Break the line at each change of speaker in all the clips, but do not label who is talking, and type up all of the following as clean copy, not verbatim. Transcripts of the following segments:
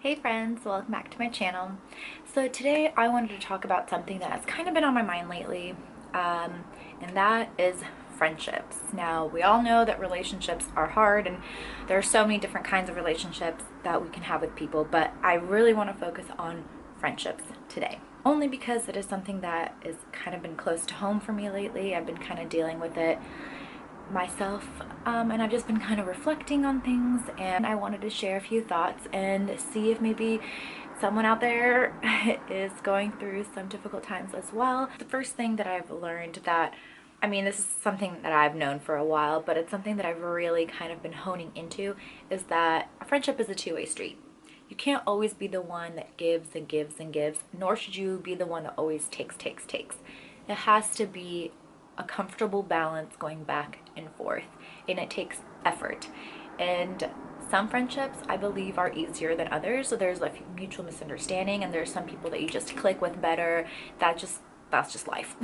Hey friends, welcome back to my channel. So today I wanted to talk about something that has kind of been on my mind lately, and that is friendships. Now, we all know that relationships are hard and there are so many different kinds of relationships that we can have with people, but I really want to focus on friendships today. Only because it is something that has kind of been close to home for me lately. I've been kind of dealing with it myself, and I've just been kind of reflecting on things, and I wanted to share a few thoughts and see if maybe someone out there is going through some difficult times as well. The first thing that I've learned that, I mean, this is something that I've known for a while, but it's something that I've really kind of been honing into, is that a friendship is a two-way street. You can't always be the one that gives and gives and gives, nor should you be the one that always takes. It has to be a comfortable balance going back and forth, and it takes effort. And some friendships I believe are easier than others, so there's like mutual misunderstanding, and there's some people that you just click with better. That's just life.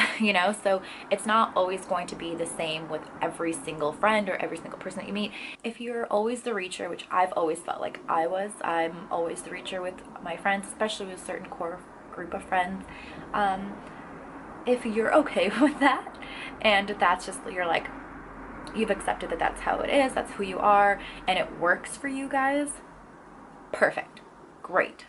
So it's not always going to be the same with every single friend or every single person that you meet. If you're always the reacher, which I've always felt like I'm always the reacher with my friends, especially with a certain core group of friends. If you're okay with that, and that's just, you're like, you've accepted that that's how it is, that's who you are, and it works for you guys, perfect, great,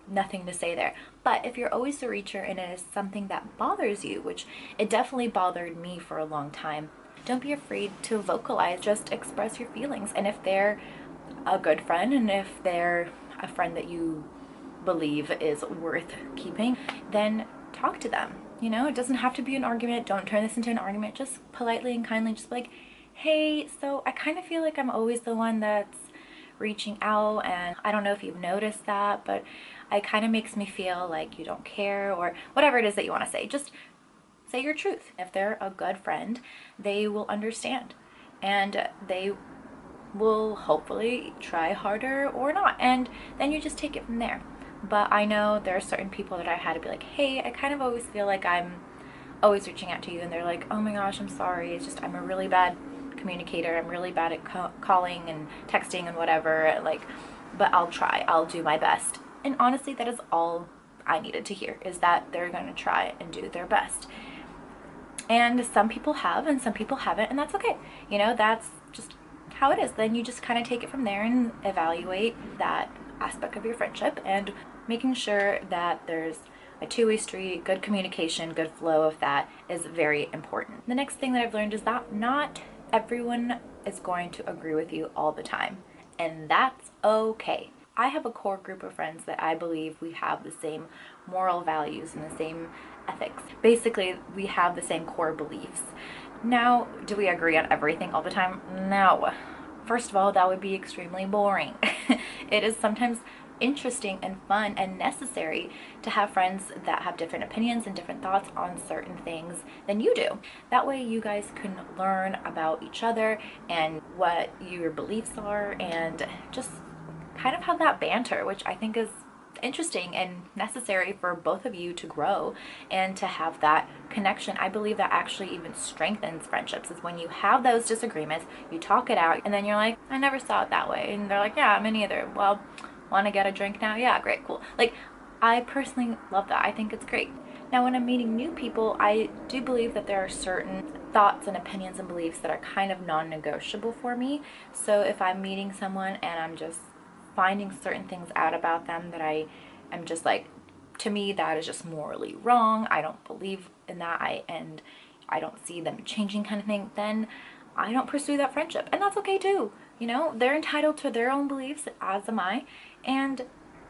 nothing to say there. But if you're always the reacher and it is something that bothers you, which it definitely bothered me for a long time, don't be afraid to vocalize, just express your feelings. And if they're a good friend, and if they're a friend that you believe is worth keeping, then talk to them. It doesn't have to be an argument. Don't turn this into an argument. Just politely and kindly, just be like, hey, so I kind of feel like I'm always the one that's reaching out, and I don't know if you've noticed that, but it kind of makes me feel like you don't care, or whatever it is that you want to say. Just say your truth. If they're a good friend, they will understand, and they will hopefully try harder or not, and then you just take it from there. But I know there are certain people that I had to be like, hey, I kind of always feel like I'm always reaching out to you, and they're like, oh my gosh, I'm sorry, it's just I'm a really bad communicator, I'm really bad at calling and texting and whatever, but I'll do my best. And honestly, that is all I needed to hear, is that they're going to try and do their best. And some people have and some people haven't, and that's okay. That's just how it is. Then you just kind of take it from there and evaluate that aspect of your friendship, and making sure that there's a two-way street, good communication, good flow of that is very important. The next thing that I've learned is that not everyone is going to agree with you all the time, and that's okay. I have a core group of friends that I believe we have the same moral values and the same ethics. Basically, we have the same core beliefs. Now, do we agree on everything all the time? No. First of all, that would be extremely boring. It is sometimes interesting and fun and necessary to have friends that have different opinions and different thoughts on certain things than you do. That way you guys can learn about each other and what your beliefs are, and just kind of have that banter, which I think is interesting and necessary for both of you to grow and to have that connection. I believe that actually even strengthens friendships, is when you have those disagreements, you talk it out, and then you're like, I never saw it that way, and they're like, yeah, me neither. Well, want to get a drink now? Yeah, great, cool. I personally love that. I think it's great. Now, when I'm meeting new people, I do believe that there are certain thoughts and opinions and beliefs that are kind of non-negotiable for me. So if I'm meeting someone and I'm just finding certain things out about them that I am just like, to me, that is just morally wrong, I don't believe in that, and I don't see them changing, kind of thing, then I don't pursue that friendship. And that's okay too. They're entitled to their own beliefs, as am I, and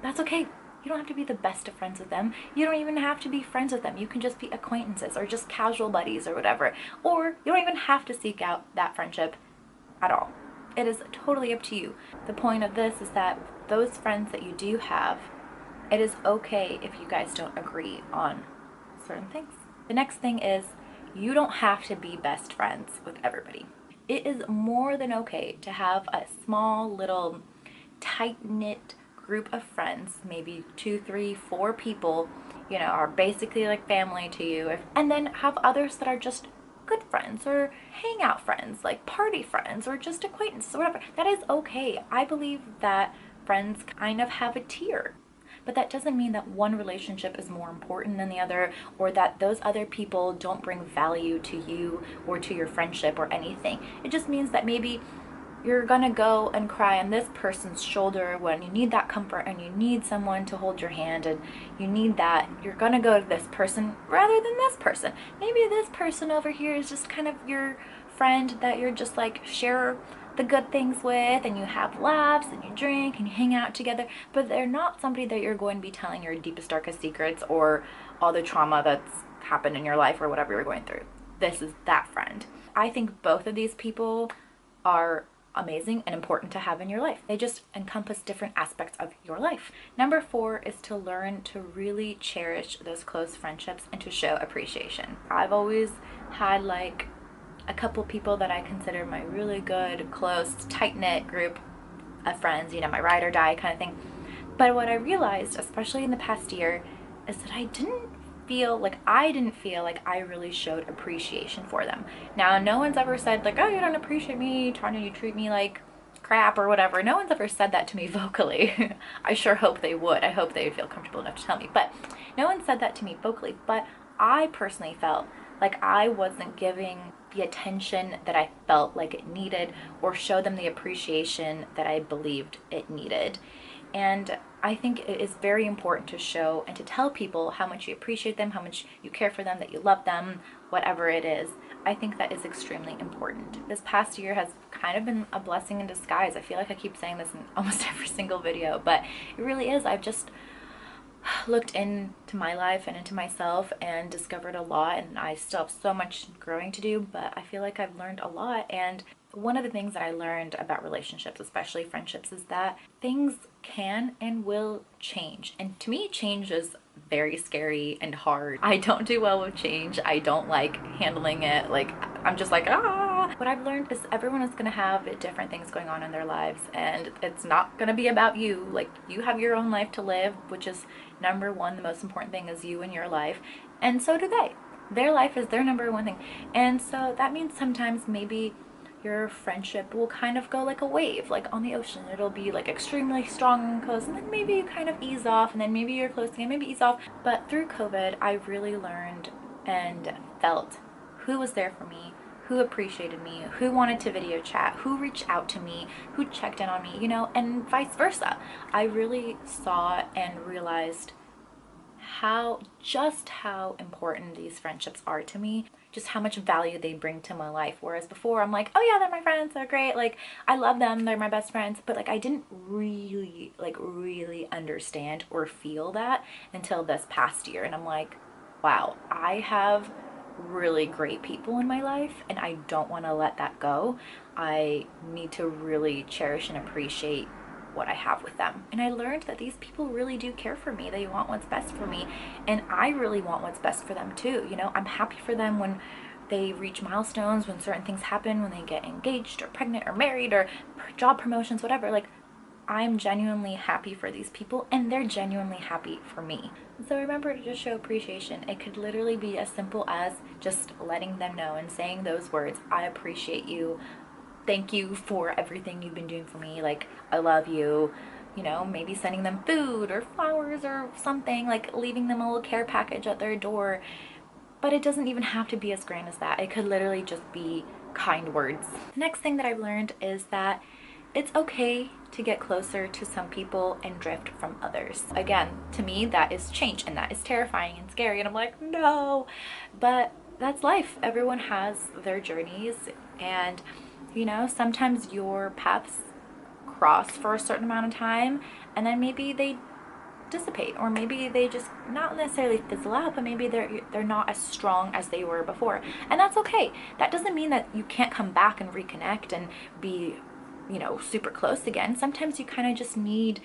that's okay. You don't have to be the best of friends with them. You don't even have to be friends with them. You can just be acquaintances or just casual buddies or whatever. Or you don't even have to seek out that friendship at all. It is totally up to you. The point of this is that those friends that you do have, it is okay if you guys don't agree on certain things. The next thing is, you don't have to be best friends with everybody. It is more than okay to have a small little tight-knit group of friends, maybe 2, 3, 4 people, are basically like family to you, and then have others that are just good friends or hangout friends, like party friends or just acquaintances or whatever. That is okay. I believe that friends kind of have a tier. But that doesn't mean that one relationship is more important than the other, or that those other people don't bring value to you or to your friendship or anything. It just means that maybe you're gonna go and cry on this person's shoulder when you need that comfort and you need someone to hold your hand and you need that. You're gonna go to this person rather than this person. Maybe this person over here is just kind of your friend that you're just like share the good things with, and you have laughs and you drink and you hang out together, but they're not somebody that you're going to be telling your deepest, darkest secrets or all the trauma that's happened in your life or whatever you're going through. This is that friend. I think both of these people are amazing and important to have in your life. They just encompass different aspects of your life. Number 4 is to learn to really cherish those close friendships and to show appreciation. I've always had like a couple people that I consider my really good, close, tight-knit group of friends, you know, my ride or die kind of thing. But what I realized, especially in the past year, is that I didn't feel like I really showed appreciation for them. Now, no one's ever said like, oh, you don't appreciate me, Tanya, you treat me like crap or whatever. No one's ever said that to me vocally. I sure hope they would. I hope they would feel comfortable enough to tell me. But no one said that to me vocally. But I personally felt like I wasn't giving the attention that I felt like it needed or show them the appreciation that I believed it needed. And I think it is very important to show and to tell people how much you appreciate them, how much you care for them, that you love them, whatever it is. I think that is extremely important. This past year has kind of been a blessing in disguise. I feel like I keep saying this in almost every single video, but it really is. I've just looked into my life and into myself and discovered a lot, and I still have so much growing to do, but I feel like I've learned a lot. And one of the things that I learned about relationships, especially friendships, is that things can and will change. And to me, change is very scary and hard. I don't do well with change. I don't like handling it. Like, I'm just like, ah. What I've learned is everyone is going to have different things going on in their lives, and it's not going to be about you. Like, you have your own life to live, which is number one. The most important thing is you and your life, and so do they. Their life is their number one thing. And so that means sometimes maybe your friendship will kind of go like a wave, like on the ocean. It'll be like extremely strong and close, and then maybe you kind of ease off, and then maybe you're close again, maybe ease off. But through COVID, I really learned and felt who was there for me, who appreciated me, who wanted to video chat, who reached out to me, who checked in on me, you know, and vice versa. I really saw and realized just how important these friendships are to me, just how much value they bring to my life. Whereas before, I'm like, oh yeah, they're my friends, they're great, like I love them, they're my best friends, but like I didn't really understand or feel that until this past year. And I'm like, wow, I have really great people in my life, and I don't want to let that go. I need to really cherish and appreciate what I have with them. And I learned that these people really do care for me. They want what's best for me, and I really want what's best for them too. You know, I'm happy for them when they reach milestones, when certain things happen, when they get engaged or pregnant or married or job promotions, whatever. Like, I'm genuinely happy for these people, and they're genuinely happy for me. So remember to just show appreciation. It could literally be as simple as just letting them know and saying those words: I appreciate you, thank you for everything you've been doing for me, like I love you. You know, maybe sending them food or flowers or something, like leaving them a little care package at their door. But it doesn't even have to be as grand as that. It could literally just be kind words. The next thing that I've learned is that it's okay to get closer to some people and drift from others. Again, to me, that is change, and that is terrifying and scary, and I'm like, no. But that's life. Everyone has their journeys, and you know, sometimes your paths cross for a certain amount of time, and then maybe they dissipate, or maybe they just not necessarily fizzle out, but maybe they're not as strong as they were before, and that's okay. That doesn't mean that you can't come back and reconnect and be, you know, super close again. Sometimes you kind of just need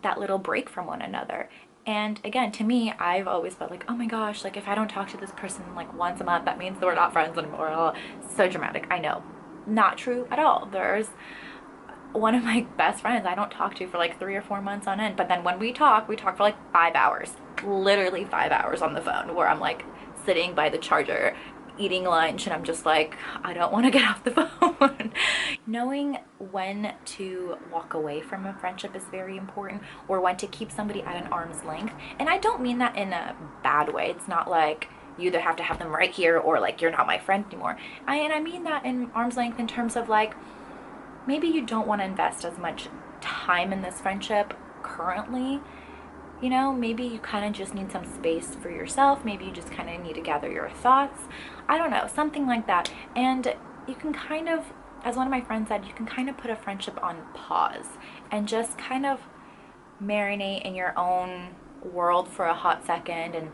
that little break from one another. And again, to me, I've always felt like, oh my gosh, like if I don't talk to this person like once a month, that means that we're not friends anymore. Oh, so dramatic. I know, not true at all. There's one of my best friends I don't talk to for like 3 or 4 months on end, but then when we talk for like 5 hours, literally 5 hours on the phone, where I'm like sitting by the charger eating lunch and I'm just like, I don't want to get off the phone. Knowing when to walk away from a friendship is very important, or when to keep somebody at an arm's length. And I don't mean that in a bad way. It's not like you either have to have them right here or like you're not my friend anymore. I mean that in arm's length in terms of like, maybe you don't want to invest as much time in this friendship currently. You know, maybe you kind of just need some space for yourself. Maybe you just kind of need to gather your thoughts. I don't know, something like that. And you can kind of, as one of my friends said, you can kind of put a friendship on pause and just kind of marinate in your own world for a hot second and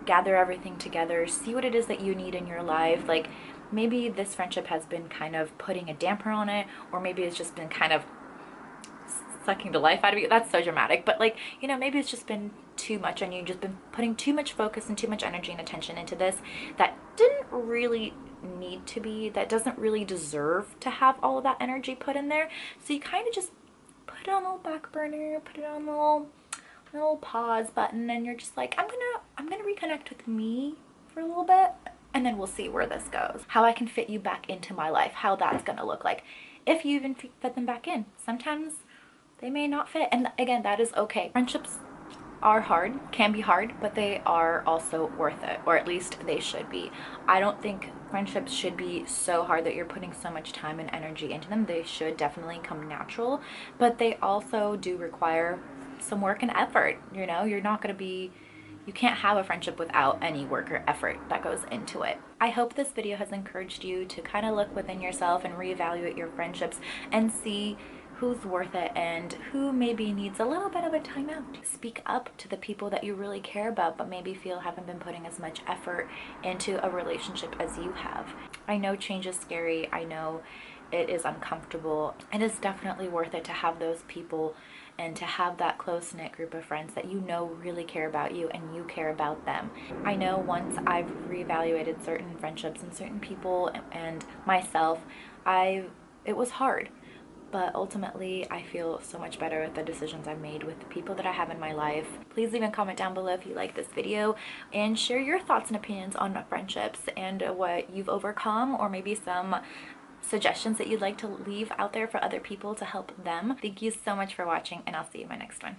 gather everything together, see what it is that you need in your life. Like, maybe this friendship has been kind of putting a damper on it, or maybe it's just been kind of sucking the life out of you. That's so dramatic, but like, you know, maybe it's just been too much on you. You've just been putting too much focus and too much energy and attention into this that didn't really need to be, that doesn't really deserve to have all of that energy put in there. So you kind of just put it on a little back burner, put it on a little pause button, and you're just like, I'm gonna reconnect with me for a little bit, and then we'll see where this goes, how I can fit you back into my life, how that's gonna look like, if you even fit them back in. Sometimes they may not fit, and again, that is okay. Friendships are hard, can be hard, but they are also worth it, or at least they should be. I don't think friendships should be so hard that you're putting so much time and energy into them. They should definitely come natural, but they also do require some work and effort. You know, you're not going to be, you can't have a friendship without any work or effort that goes into it. I hope this video has encouraged you to kind of look within yourself and reevaluate your friendships and see who's worth it and who maybe needs a little bit of a timeout. Speak up to the people that you really care about but maybe feel haven't been putting as much effort into a relationship as you have. I know change is scary. I know it is uncomfortable. It is definitely worth it to have those people and to have that close-knit group of friends that you know really care about you and you care about them. I know once I've reevaluated certain friendships and certain people and myself, it was hard. But ultimately, I feel so much better with the decisions I've made with the people that I have in my life. Please leave a comment down below if you like this video and share your thoughts and opinions on friendships and what you've overcome, or maybe some suggestions that you'd like to leave out there for other people to help them. Thank you so much for watching, and I'll see you in my next one.